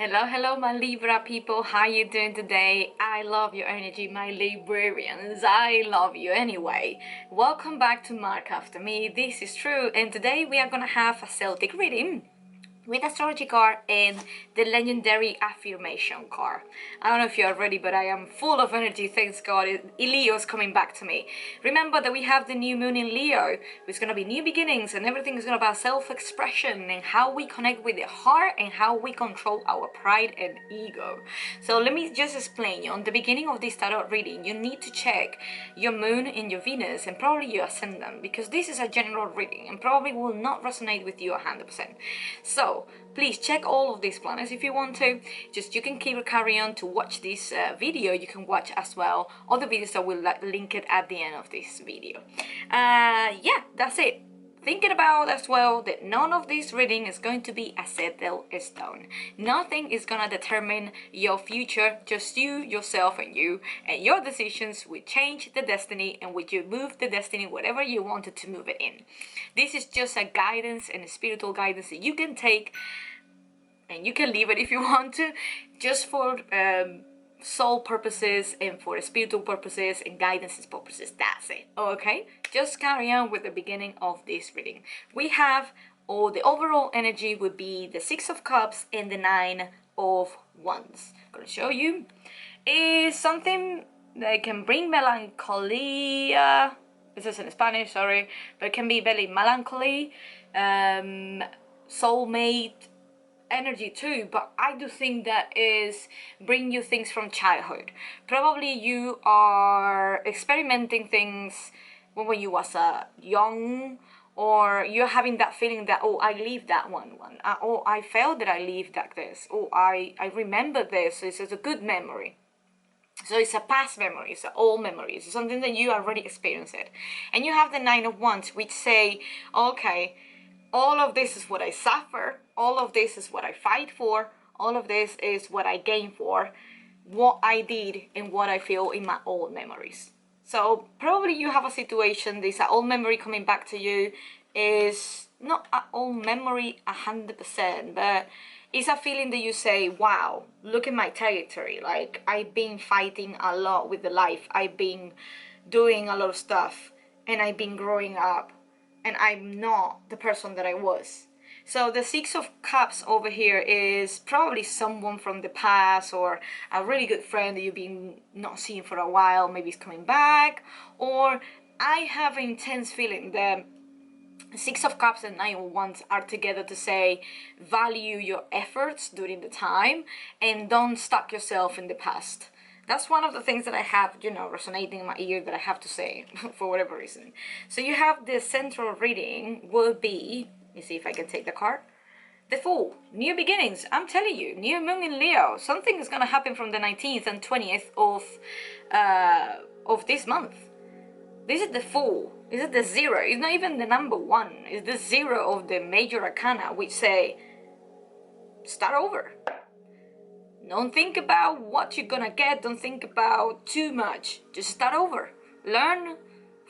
Hello, my Libra people. How you doing today? I love your energy, my Librarians. I love you anyway. Welcome back to Mark.after me. This is Tru, and today we are gonna have a Celtic reading with astrology card and the legendary affirmation card. I don't know if you're ready, but I am full of energy, thanks God. Leo's coming back to me. Remember that we have the new moon in Leo. It's gonna be new beginnings, and everything is gonna be about self-expression and how we connect with the heart and how we control our pride and ego. So let me just explain you. On the beginning of this tarot reading, you need to check your moon and your Venus and probably your ascendant, because this is a general reading and probably will not resonate with you 100%. So please check all of these planets if you want to. Just you can carry on to watch this video. You can watch as well other videos. I will link it at the end of this video. Yeah, that's it. Thinking about as well that none of this reading is going to be a settled stone. Nothing is gonna determine your future. Just you, yourself, and you, and your decisions will change the destiny, and would you move the destiny whatever you wanted to move it in. This is just a guidance and a spiritual guidance that you can take, and you can leave it if you want to, just for soul purposes and for spiritual purposes and guidance purposes. That's it. Okay, just carry on with the beginning of this reading. We have the overall energy would be the Six of Cups and the Nine of Wands. I'm gonna show you is something that can bring melancholy. This is in Spanish, sorry, but it can be very melancholy, soulmate energy too, but I do think that is bring you things from childhood. Probably you are experimenting things when you was young, or you're having that feeling that, oh, I lived that one, oh, I felt that I lived like this, oh, I remember this. This is a good memory. So it's a past memory, it's an old memory, it's something that you already experienced it. And you have the Nine of Wands, which say, okay, all of this is what I suffer, all of this is what I fight for, all of this is what I gain for, what I did and what I feel in my old memories. So probably you have a situation, this old memory coming back to you is not an old memory 100%, but it's a feeling that you say, wow, look at my territory. Like, I've been fighting a lot with the life, I've been doing a lot of stuff, and I've been growing up, and I'm not the person that I was. So the Six of Cups over here is probably someone from the past, or a really good friend that you've been not seeing for a while, maybe it's coming back. Or I have an intense feeling that Six of Cups and Nine of Wands are together to say, value your efforts during the time and don't stuck yourself in the past. That's one of the things that I have, resonating in my ear that I have to say for whatever reason. So you have the central reading will be, let me see if I can take the card. The Fool, new beginnings. I'm telling you, new moon in Leo. Something is going to happen from the 19th and 20th of this month. This is the Fool. This is the zero. It's not even the number one. It's the zero of the major arcana, which say, start over. Don't think about what you're gonna get. Don't think about too much. Just start over. Learn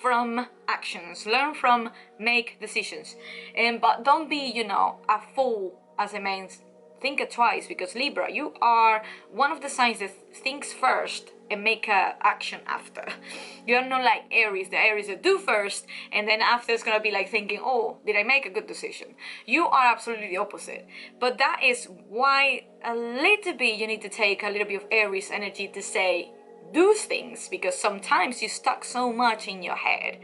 from actions. Learn from make decisions. But don't be, a fool as a man. Think it twice, because Libra, you are one of the signs that thinks first and make a action after. You're not like Aries. The Aries that do first, and then after it's gonna be like thinking, oh, did I make a good decision? You are absolutely the opposite. But that is why a little bit you need to take a little bit of Aries energy to say, do things, because sometimes you're stuck so much in your head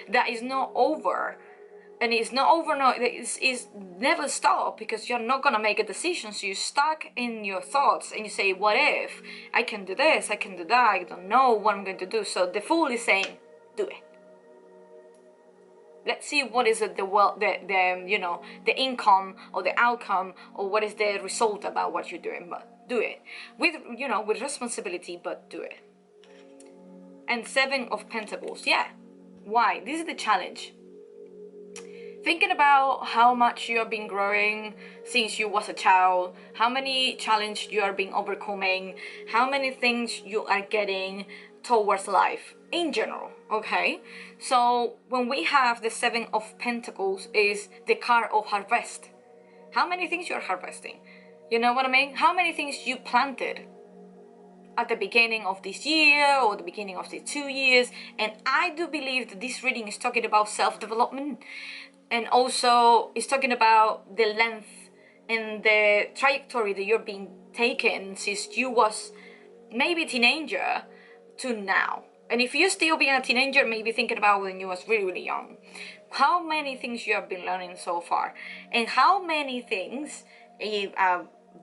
that is not over. And it's not over, no, it's never stop, because you're not gonna make a decision. So you're stuck in your thoughts and you say, what if? I can do this, I can do that, I don't know what I'm going to do. So the Fool is saying, do it. Let's see what is it, the income or the outcome, or what is the result about what you're doing. But do it with, with responsibility, but do it. And Seven of Pentacles, yeah. Why? This is the challenge. Thinking about how much you have been growing since you was a child, how many challenges you are being overcoming, how many things you are getting towards life in general, okay? So when we have the Seven of Pentacles is the card of harvest. How many things you're harvesting? You know what I mean? How many things you planted at the beginning of this year or the beginning of the 2 years. And I do believe that this reading is talking about self-development, and also it's talking about the length and the trajectory that you're being taken since you was maybe a teenager to now. And if you're still being a teenager, maybe thinking about when you was really young, how many things you have been learning so far, and how many things,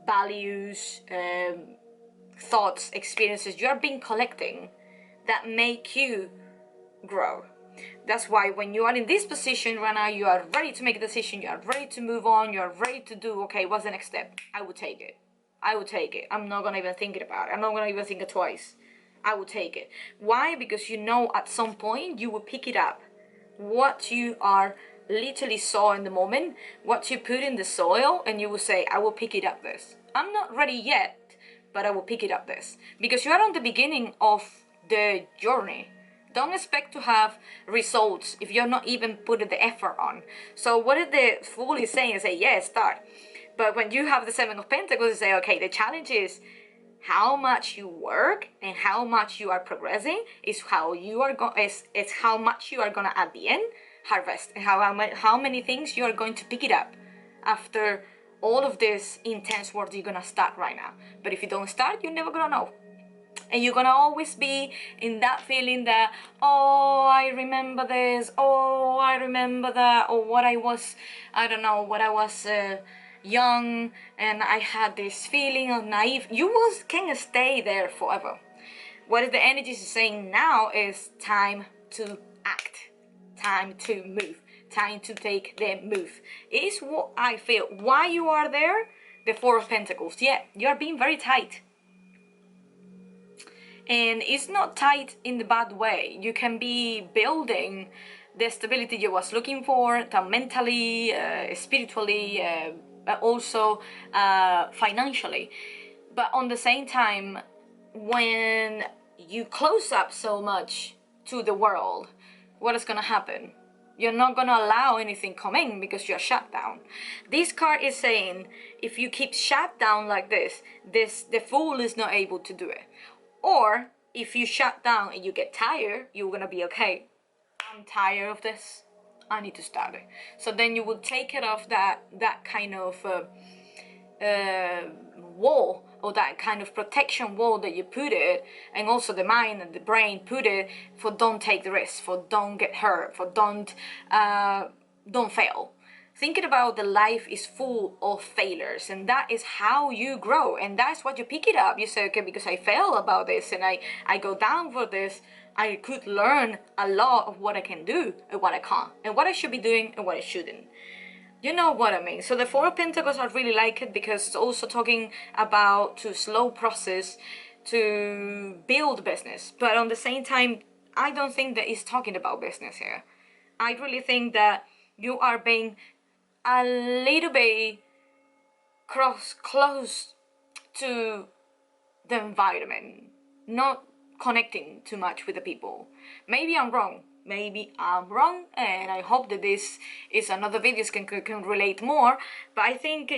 values, thoughts, experiences you are being collecting that make you grow. That's why when you are in this position right now, you are ready to make a decision, you are ready to move on, you are ready to do, okay, what's the next step? I will take it. I will take it. I'm not gonna even think about it. I'm not gonna even think it twice. I will take it. Why? Because you know at some point you will pick it up. What you are literally saw in the moment, what you put in the soil, and you will say, I will pick it up this. I'm not ready yet, but I will pick it up this. Because you are on the beginning of the journey. Don't expect to have results if you're not even putting the effort on. So what is the Fool is saying is say, yeah, start. But when you have the Seven of Pentacles, you say, okay, the challenge is how much you work and how much you are progressing is how you are it's how much you are gonna at the end harvest, and how many things you are going to pick it up after all of this intense work you're gonna start right now. But if you don't start, you're never gonna know. And you're gonna always be in that feeling that, oh, I remember this, oh, I remember that, or what I was, I don't know, what I was young and I had this feeling of naive. You can stay there forever. What the energy is saying now is time to act, time to move, time to take the move. Is what I feel. Why you are there? The Four of Pentacles. Yeah, you are being very tight. And it's not tight in the bad way. You can be building the stability you was looking for, mentally, spiritually, but also financially. But on the same time, when you close up so much to the world, what is gonna happen? You're not gonna allow anything come in because you're shut down. This card is saying if you keep shut down like this, the Fool is not able to do it. Or if you shut down and you get tired, you're gonna be okay. I'm tired of this. I need to start it. So then you will take it off that kind of wall, or that kind of protection wall that you put it, and also the mind and the brain put it for don't take the risk, for don't get hurt, for don't fail. Thinking about the life is full of failures, and that is how you grow, and that's what you pick it up. You say, okay, because I fail about this and I go down for this, I could learn a lot of what I can do and what I can't, and what I should be doing and what I shouldn't. You know what I mean? So the Four of Pentacles, I really like it because it's also talking about to slow process to build business. But on the same time, I don't think that it's talking about business here. I really think that you are being a little bit close to the environment, not connecting too much with the people. Maybe I'm wrong, and I hope that this is another videos can relate more. But I think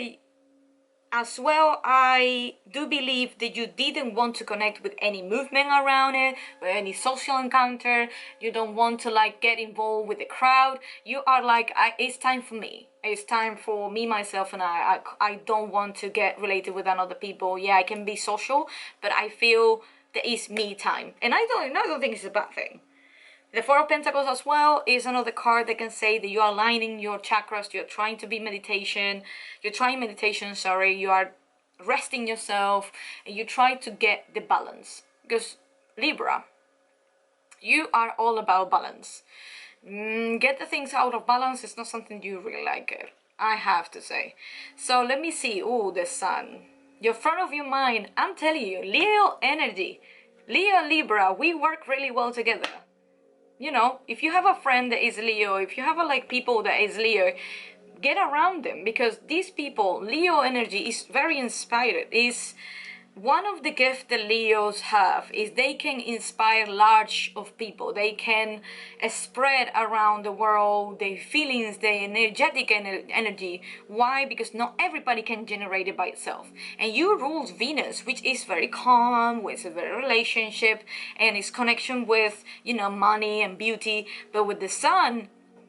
as well, I do believe that you didn't want to connect with any movement around it, with any social encounter. You don't want to like get involved with the crowd. You are like, it's time for me. It's time for me, myself, and I don't want to get related with other people. Yeah, I can be social, but I feel that it's me time. And I don't think it's a bad thing. The Four of Pentacles as well is another card that can say that you are aligning your chakras, you're trying to be meditation, you are resting yourself, and you try to get the balance. Because Libra, you are all about balance. Get the things out of balance is not something you really like it, I have to say. So let me see. Oh, the Sun. Your front of your mind, I'm telling you, Leo energy. Leo and Libra, we work really well together. You know, if you have a friend that is Leo, if you have people that is Leo, get around them, because these people, Leo energy is very inspired, is one of the gifts that Leos have is they can inspire large of people. They can spread around the world their feelings, their energetic energy. Why? Because not everybody can generate it by itself. And you rules Venus, which is very calm, with a very relationship, and its connection with, you know, money and beauty. But with the sun,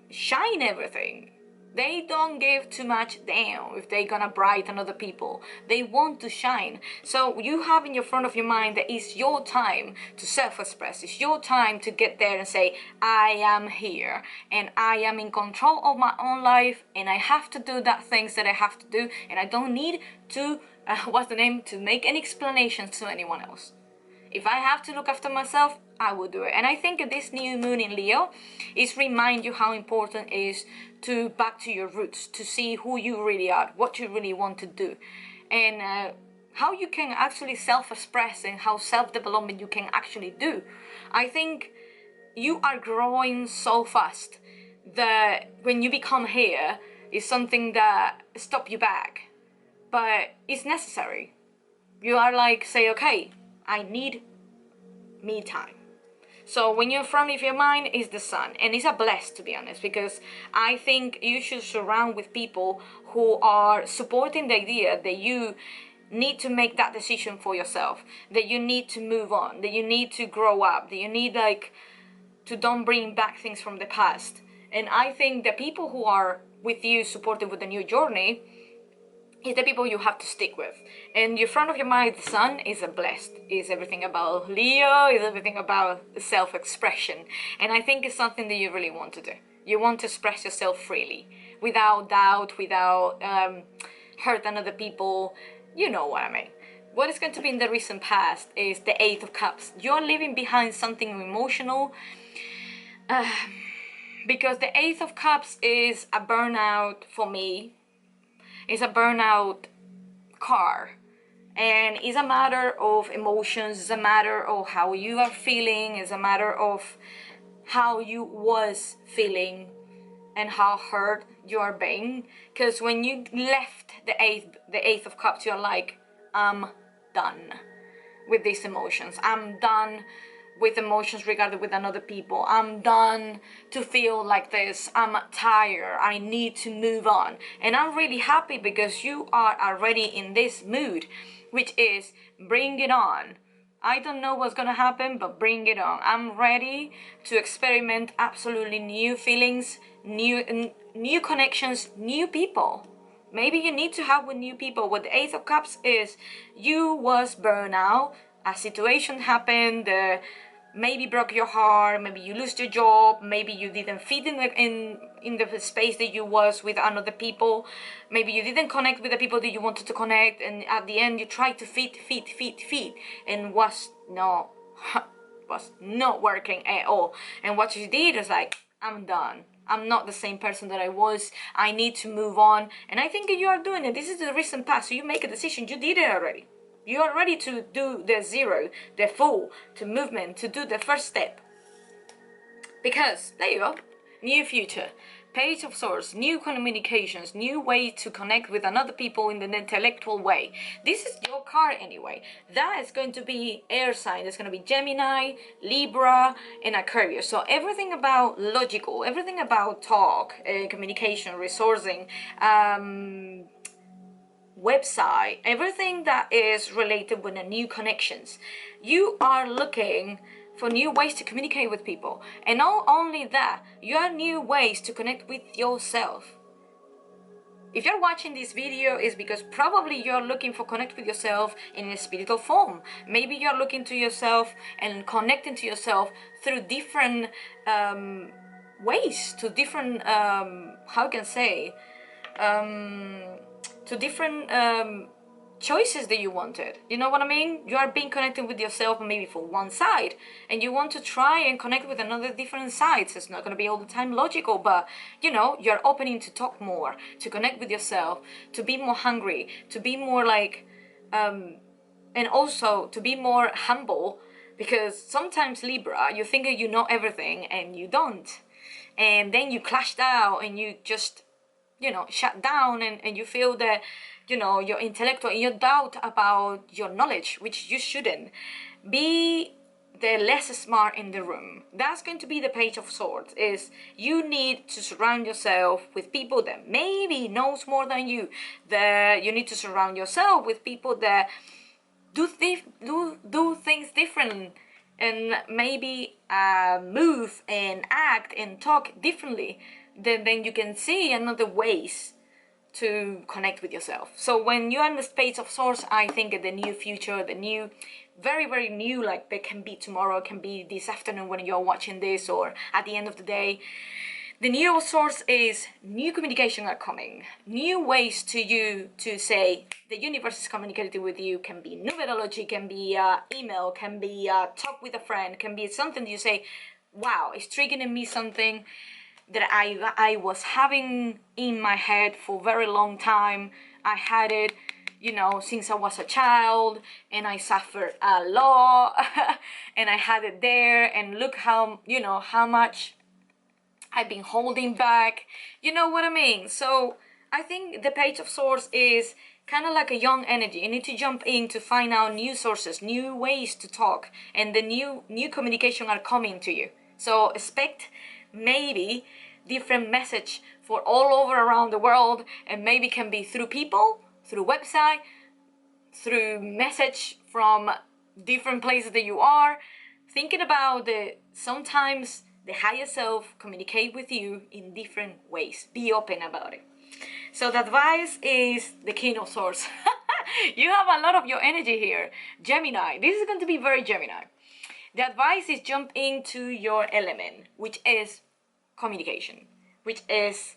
shine everything. They don't give too much damn if they're gonna brighten other people. They want to shine. So you have in your front of your mind that it's your time to self-express. It's your time to get there and say, I am here and I am in control of my own life, and I have to do that things that I have to do, and I don't need to, to make any explanations to anyone else. If I have to look after myself, I will do it. And I think this new moon in Leo is remind you how important it is to back to your roots, to see who you really are, what you really want to do, and how you can actually self-express and how self-development you can actually do. I think you are growing so fast that when you become here, is something that stop you back, but it's necessary. You are like, say, okay, I need me time. So when you're in front of your mind is the sun, and it's a bless, to be honest, because I think you should surround with people who are supporting the idea that you need to make that decision for yourself, that you need to move on, that you need to grow up, that you need like to don't bring back things from the past. And I think the people who are with you supported with the new journey is the people you have to stick with. And your front of your mind, the sun, is a blessed. Is everything about Leo, is everything about self-expression. And I think it's something that you really want to do. You want to express yourself freely, without doubt, without hurting other people. You know what I mean. What is going to be in the recent past is the Eight of Cups. You're leaving behind something emotional, because the Eight of Cups is a burnout for me. It's a burnout card, and it's a matter of emotions, it's a matter of how you are feeling, it's a matter of how you was feeling and how hurt you are being. Because when you left the eighth of cups, you're like, I'm done with these emotions, I'm done with emotions regarding with another people, I'm done to feel like this, I'm tired, I need to move on. And I'm really happy because you are already in this mood, which is bring it on. I don't know what's gonna happen, but bring it on. I'm ready to experiment absolutely new feelings, new connections, new people. Maybe you need to have with new people. What the Eight of Cups is, you was burned out, a situation happened, maybe broke your heart, maybe you lost your job, maybe you didn't fit in the space that you was with another people, maybe you didn't connect with the people that you wanted to connect, and at the end you tried to fit, and was not working at all. And what you did is like, I'm done. I'm not the same person that I was. I need to move on. And I think you are doing it. This is the recent past. So you make a decision. You did it already. You are ready to do the zero, the full, to movement, to do the first step. Because, there you go, new future, Page of Swords, new communications, new way to connect with another people in an intellectual way. This is your card anyway. That is going to be air sign. It's going to be Gemini, Libra, and Aquarius. So everything about logical, everything about talk, communication, resourcing, website, everything that is related with the new connections. You are looking for new ways to communicate with people, and not only that, you have new ways to connect with yourself. If you're watching this video, is because probably you're looking for connect with yourself in a spiritual form. Maybe you're looking to yourself and connecting to yourself through different ways, to different how can I say, to different choices that you wanted. You know what I mean? You are being connected with yourself maybe for one side, and you want to try and connect with another different sides. It's not going to be all the time logical, but you know, you're opening to talk more, to connect with yourself, to be more hungry, to be more like and also to be more humble, because sometimes Libra, you think that you know everything and you don't, and then you clash out and you just, you know, shut down, and you feel that you know, your intellect or your doubt about your knowledge, which you shouldn't. Be the less smart in the room. That's going to be the Page of Swords. Is you need to surround yourself with people that maybe knows more than you. That you need to surround yourself with people that do things different, and maybe move and act and talk differently. Then you can see another ways to connect with yourself. So when you're in the Page of Swords, I think the new future, the new, very, very new, like they can be tomorrow, can be this afternoon when you're watching this, or at the end of the day. The new source is new communication are coming, new ways to you to say the universe is communicating with you. Can be numerology, can be email, can be talk with a friend, can be something that you say, wow, it's triggering in me something that I was having in my head for a very long time. I had it, you know, since I was a child, and I suffered a lot and I had it there, and look how, you know, how much I've been holding back, you know what I mean? So I think the Page of Swords is kind of like a young energy. You need to jump in to find out new sources, new ways to talk, and the new communication are coming to you. So expect maybe different message for all over around the world, and maybe can be through people, through website, through message from different places that you are. Thinking about sometimes the higher self communicate with you in different ways. Be open about it. So the advice is the King of Swords. You have a lot of your energy here. Gemini. This is going to be very Gemini. The advice is jump into your element, which is communication, which is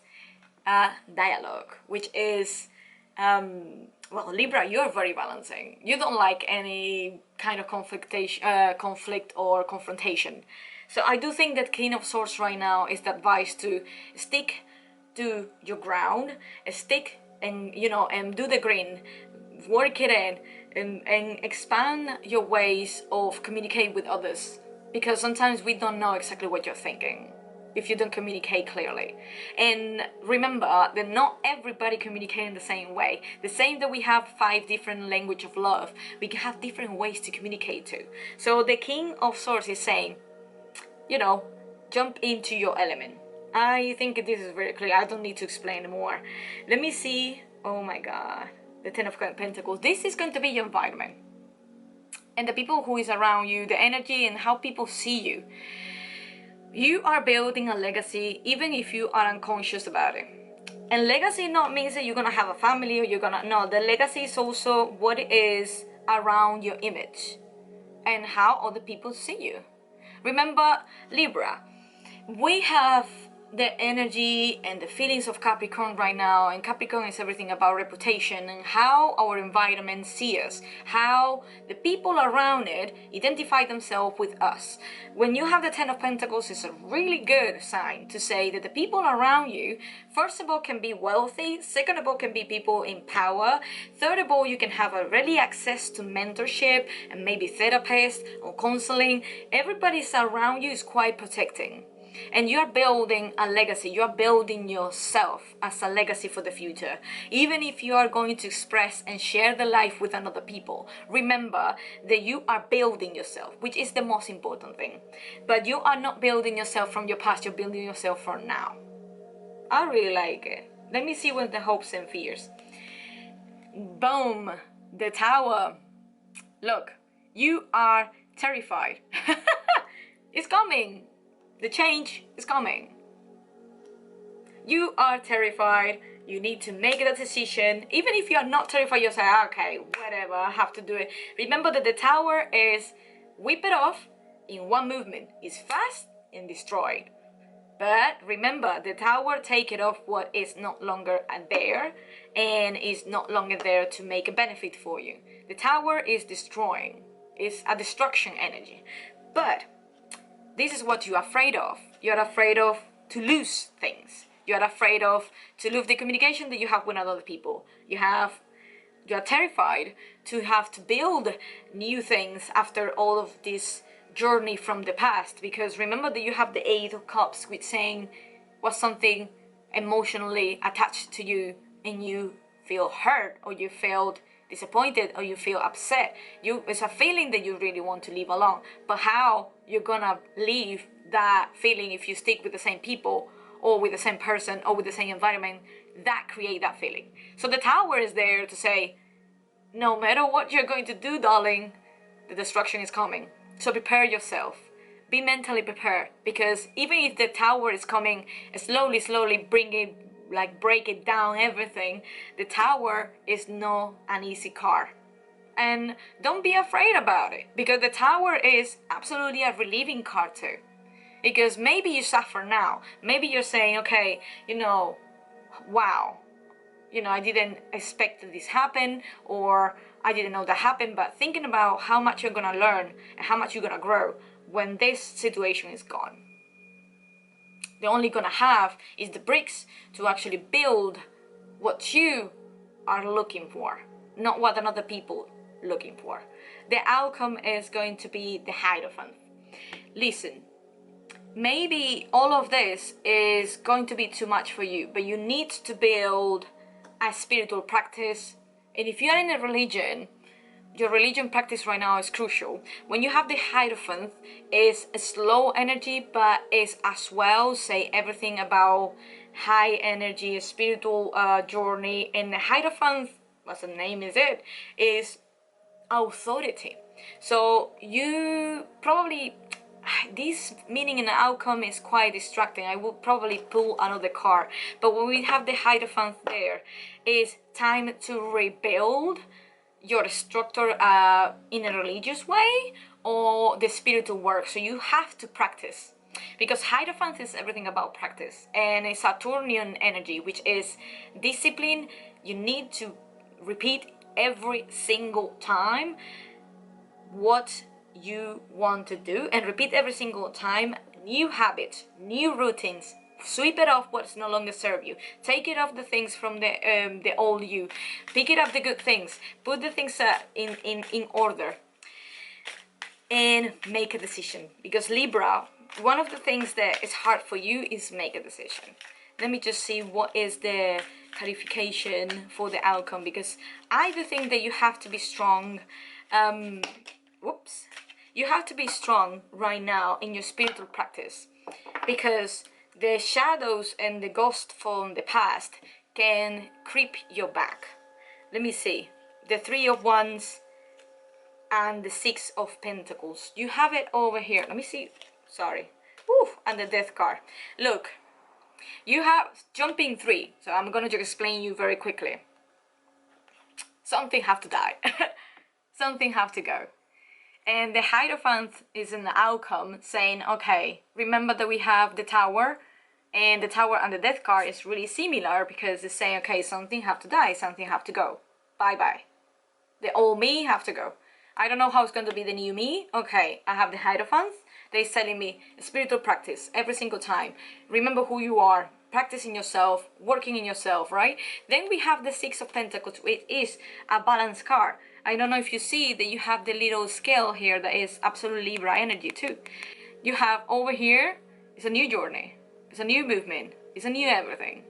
dialogue, which is well, Libra, you're very balancing. You don't like any kind of conflict or confrontation. So I do think that King of Swords right now is the advice to stick to your ground, stick and, you know, and do the green, work it in, and expand your ways of communicate with others. Because sometimes we don't know exactly what you're thinking if you don't communicate clearly. And remember that not everybody communicates in the same way. The same that we have 5 different languages of love, we can have different ways to communicate to. So the King of Swords is saying, you know, jump into your element. I think this is very clear. I don't need to explain more. Let me see. Oh my God. The Ten of Pentacles. This is going to be your environment. And the people who is around you, the energy and how people see you. You are building a legacy even if you are unconscious about it. And legacy not means that you're gonna have a family or you're gonna, no, the legacy is also what is around your image and how other people see you. Remember, Libra, we have the energy and the feelings of Capricorn right now, and Capricorn is everything about reputation and how our environment sees us, how the people around it identify themselves with us. When you have the Ten of Pentacles, it's a really good sign to say that the people around you, first of all, can be wealthy, second of all, can be people in power, third of all, you can have a ready access to mentorship and maybe therapist or counseling. Everybody around you is quite protecting. And you are building a legacy. You are building yourself as a legacy for the future. Even if you are going to express and share the life with another people, remember that you are building yourself, which is the most important thing. But you are not building yourself from your past. You're building yourself for now. I really like it. Let me see what the hopes and fears. Boom. The Tower. Look, you are terrified. It's coming. The change is coming. You are terrified. You need to make a decision. Even if you are not terrified, you say, okay, whatever, I have to do it. Remember that the Tower is whip it off in one movement. It's fast and destroyed. But remember, the Tower take it off what is not longer there and is not longer there to make a benefit for you. The Tower is destroying. It's a destruction energy. But this is what you're afraid of. You're afraid of to lose things. You're afraid of to lose the communication that you have with other people. You're terrified to have to build new things after all of this journey from the past. Because remember that you have the 8 of Cups, which saying was something emotionally attached to you and you feel hurt, or you feel disappointed, or you feel upset. It's a feeling that you really want to leave alone. But how you're gonna leave that feeling if you stick with the same people, or with the same person, or with the same environment that create that feeling? So the Tower is there to say, no matter what you're going to do, darling, the destruction is coming. So prepare yourself. Be mentally prepared, because even if the Tower is coming slowly, break it down, everything, the Tower is not an easy card. And don't be afraid about it, because the Tower is absolutely a relieving card too. Because maybe you suffer now. Maybe you're saying, okay, wow, I didn't expect that this happen, or I didn't know that happened. But thinking about how much you're gonna learn and how much you're gonna grow when this situation is gone. The only gonna have is the bricks to actually build what you are looking for, not what another people looking for. The outcome is going to be the Hierophant. Listen, maybe all of this is going to be too much for you, but you need to build a spiritual practice. And if you're in a religion, your religion practice right now is crucial. When you have the Hierophant, it's a slow energy, but it's as well say everything about high energy, spiritual journey. And the Hierophant, what's the name is authority. So you probably, this meaning and outcome is quite distracting. I will probably pull another card. But when we have the Hierophant there, it's time to rebuild your structure in a religious way, or the spiritual work. So you have to practice, because Hierophant is everything about practice, and a Saturnian energy, which is discipline. You need to repeat every single time what you want to do, and repeat every single time new habits, new routines. Sweep it off what's no longer serve you. Take it off the things from the old you. Pick it up the good things. Put the things in order. And make a decision. Because Libra, one of the things that is hard for you is make a decision. Let me just see what is the clarification for the outcome. Because I do think that you have to be strong. You have to be strong right now in your spiritual practice. Because the shadows and the ghosts from the past can creep your back. Let me see. The Three of Wands and the Six of Pentacles. You have it over here. Let me see. Sorry. And the Death card. Look. You have jumping 3. So I'm going to just explain you very quickly. Something have to die. Something have to go. And the Hierophant is an outcome saying, okay, remember that we have the Tower, and the Tower and the Death card is really similar, because it's saying, okay, something have to die, something have to go. Bye-bye. The old me have to go. I don't know how it's going to be the new me. Okay, I have the Hierophant. They're telling me spiritual practice every single time. Remember who you are. Practicing yourself, working in yourself, right? Then we have the Six of Pentacles, which is a balance card. I don't know if you see that you have the little scale here that is absolute Libra energy too. You have over here, it's a new journey, it's a new movement, it's a new everything.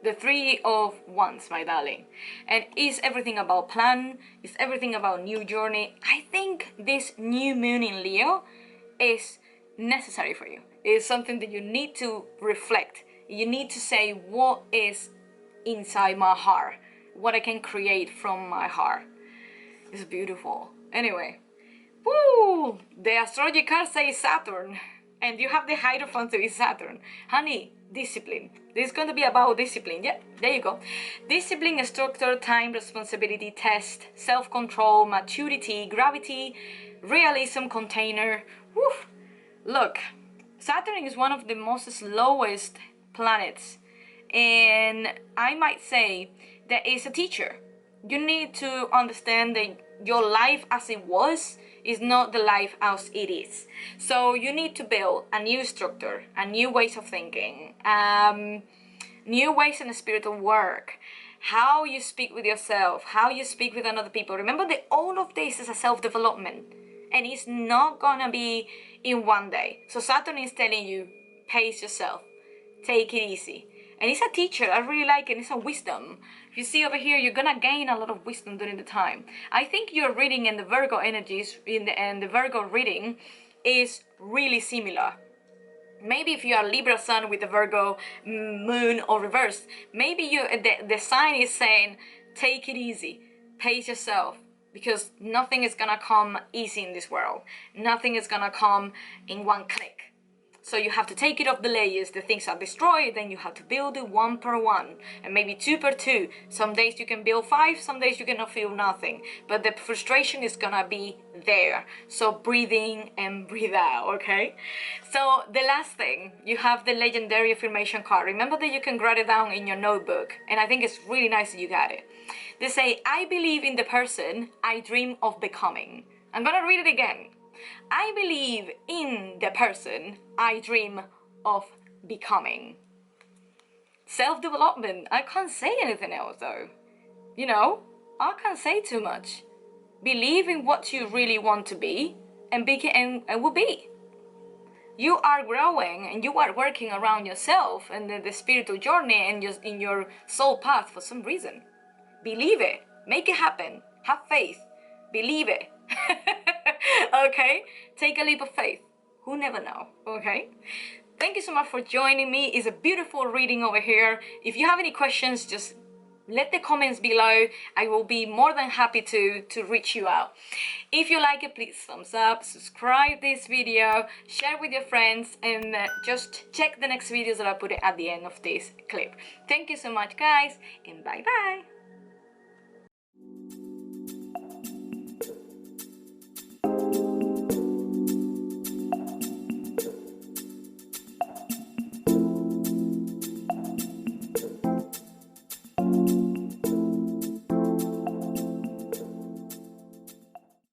The Three of Wands, my darling. And it's everything about plan, it's everything about new journey. I think this new moon in Leo is necessary for you. It's something that you need to reflect. You need to say, what is inside my heart? What I can create from my heart. It's beautiful. Anyway, woo! The astrology card says Saturn, and you have the Hierophant to be Saturn. Honey, discipline. This is going to be about discipline. Yeah, there you go. Discipline, structure, time, responsibility, test, self-control, maturity, gravity, realism, container. Woo! Look, Saturn is one of the most slowest planets, and I might say that it's a teacher. You need to understand that your life as it was is not the life as it is. So you need to build a new structure, a new ways of thinking, new ways in the spiritual work, how you speak with yourself, how you speak with other people. Remember that all of this is a self-development, and it's not gonna be in one day. So Saturn is telling you, pace yourself, take it easy. And it's a teacher. I really like it. It's a wisdom. If you see over here, you're gonna gain a lot of wisdom during the time. I think your reading and the Virgo energies and the Virgo reading is really similar. Maybe if you are Libra sun with the Virgo moon or reversed, maybe the sign is saying, take it easy, pace yourself, because nothing is gonna come easy in this world. Nothing is gonna come in one click. So you have to take it off the layers. The things are destroyed, then you have to build it one per one, and maybe two per two. Some days you can build 5, some days you cannot feel nothing. But the frustration is gonna be there. So breathe in and breathe out, okay? So the last thing, you have the legendary affirmation card. Remember that you can write it down in your notebook, and I think it's really nice that you got it. They say, I believe in the person I dream of becoming. I'm gonna read it again. I believe in the person I dream of becoming. Self-development. I can't say anything else though. You know, I can't say too much. Believe in what you really want to be and will be. You are growing and you are working around yourself and the spiritual journey and just in your soul path for some reason. Believe it. Make it happen. Have faith. Believe it. Okay? Take a leap of faith. Who never know? Okay? Thank you so much for joining me. It's a beautiful reading over here. If you have any questions, just let the comments below. I will be more than happy to reach you out. If you like it, please thumbs up, subscribe this video, share with your friends, and just check the next videos that I put at the end of this clip. Thank you so much, guys, and bye bye.